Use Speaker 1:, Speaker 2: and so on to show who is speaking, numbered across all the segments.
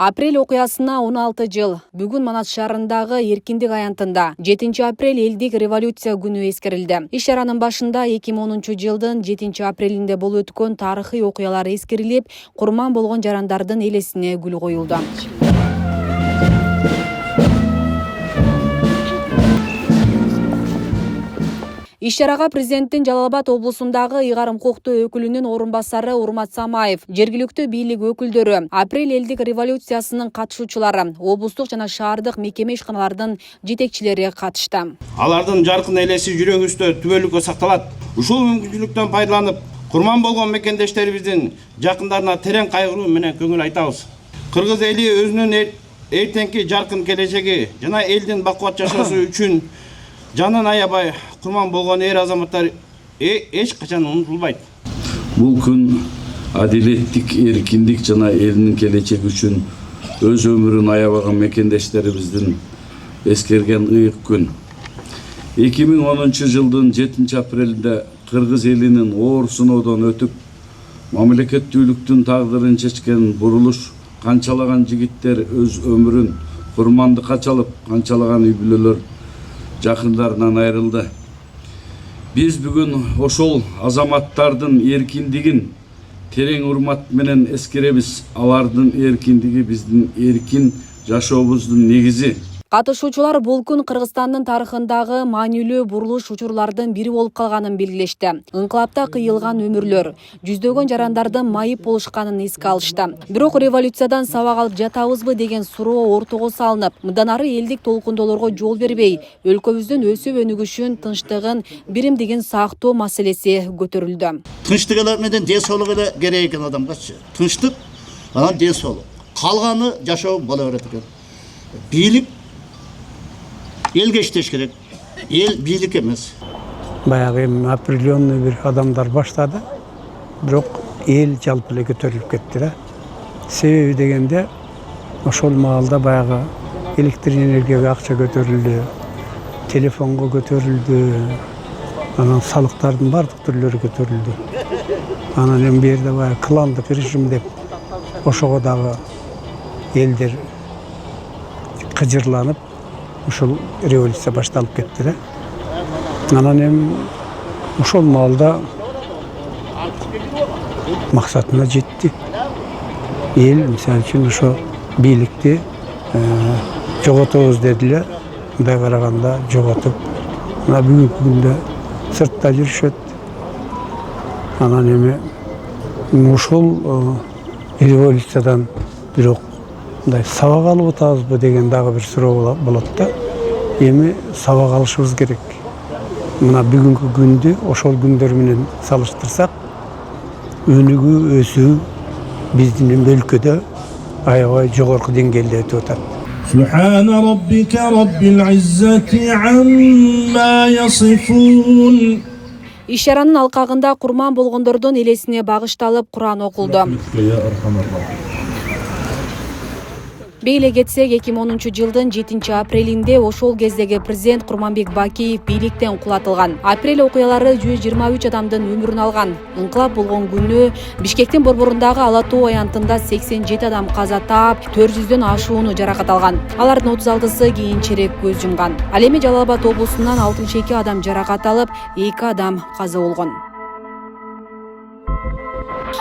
Speaker 1: Апрель окуясына 16 жыл. Бүгүн Манас шаарындагы Эркиндик аянтында 7 апрель элдик революция күнү эскерилди. Иш-чаранын башында 2010 жылдын 7 апрелинде болуп өткөн тарыхый окуялар эскерилип, курман болгон жарандардын элесине гүл коюлду. Иш-чарага президенттин Жалал Абад облусундагы ыйгарым укуктуу өкүлүнүн орун басары Урмат Самаев, жергиликтүү бийлик өкүлдөрү, апрель элдик революциясынын катышуучулары, облустук жана шаардык мекеме ишканалардын жетекчилери катышты.
Speaker 2: Алардын жаркын элеси жүрөгүбүздө түбөлүккө сакталат. Ушул мүмкүнчүлүктөн пайдаланып, курман болгон мекендештерибиздин жакындарына терең кайгыруу менен көңүл айтабыз. Кыргыз эли өзүнүн эртеңки жаркын келечеги жана элдин бакубат жашоосу үчүн жанын аябай курман болгон эр азаматтар эч качан унутулбайт.
Speaker 3: Бул күн адилеттик, эркиндик жана элдин келечеги үчүн өз өмүрүн аябаган мекендештерибиздин эскерген ыйык күн. 2010 жылдын 7 апрелде Кыргыз элинин оор сыноодон өтүп, мамлекеттүүлүктүн тагдырын чечкен бурулуш канчалаган жигиттер өз өмүрүн курмандыкка чалып, канчалаган үй бүлөлөр жакындарынан айрылды. Биз бүгүн ошол азаматтардын эркиндигин терең урмат менен эскеребиз. Алардын эркиндиги биздин эркин жашообуздун негизи.
Speaker 1: Катышуучулар бул күн Кыргызстандын тарыхындагы маанилүү бурулуш учурлардын бири болуп калганын белгилешти. Инкылапта кыйылган өмүрлөр, жүздөгөн жарандардын майып болушканын эске алышты. Бирок революциядан сабак алып жатабызбы деген суроо ортого салынып, мындан ары элдик толкундоолорго жол бербей, өлкөбүздүн өсүп өнүгүшүн, тынчтыгын, биримдигин сактоо маселеси көтөрүлдү.
Speaker 4: Тынчтык менен ден соолук эле керек экен адамгачы. Тынчтык, анан ден соолук. Калганы жашоо боло берет экен. Бийлик элге иштеш керек. Эл бийлик эмес.
Speaker 5: Баягы определенный бир адамдар баштады. Бирок эл жалпы эле көтөрүлүп кетти да. Себеби дегенде ошол маалда баягы электр энергияга акча көтөрүлдү, телефонго көтөрүлдү, анан салыктардын бардык түрлөрү көтөрүлдү. Анан эми бу жерде баягы кландык режим деп ошого дагы элдер кыжырланып, ушул революция башталып кетти да. Анан эми ошол маалда максатына жетти. Эл мисалы үчүн ошо бийликти жоготобуз дедилер. Мындай караганда жоготуп, мына бүгүнкү күндө сыртта жүрүшөт. Анан эми ушул революциядан бирок мындай сабак алып атабызбы деген дагы бир суроо болот да. Эми сабак алышыбыз керек. Мына бүгүнкү күндү ошол күндөр менен салыштырсак, өнүгүү, өсүү биздин өлкөдө аябай жогорку деңгээлде өтүп атат.
Speaker 6: Субхана раббика раббил иззати амма ясифун.
Speaker 1: Иш-чаранын алкагында курман болгондордун элесине багышталып Куран окулду. Бейле кетсек, 2010 жылдын 7 апрелинде ошол кездеги президент Курманбек Бакиев бийликтен кулатылган. Апрель окуялары 123 адамдын өмүрүн алган. Инкылап болгон күнү Бишкектин борборундагы Ала Тоо аянтында 87 адам каза таап, 400дөн ашууну жаракат алган. Алардын 36сы кийинчерээк көз жумган. Ал эми Жалал Абад облусунан 62 адам жаракат алып, 2 адам каза болгон.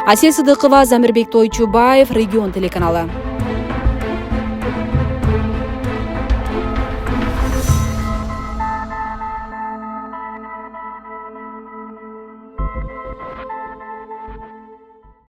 Speaker 1: Асия Сыдыкова, Замирбек Тойчубаев, Регион телеканалы.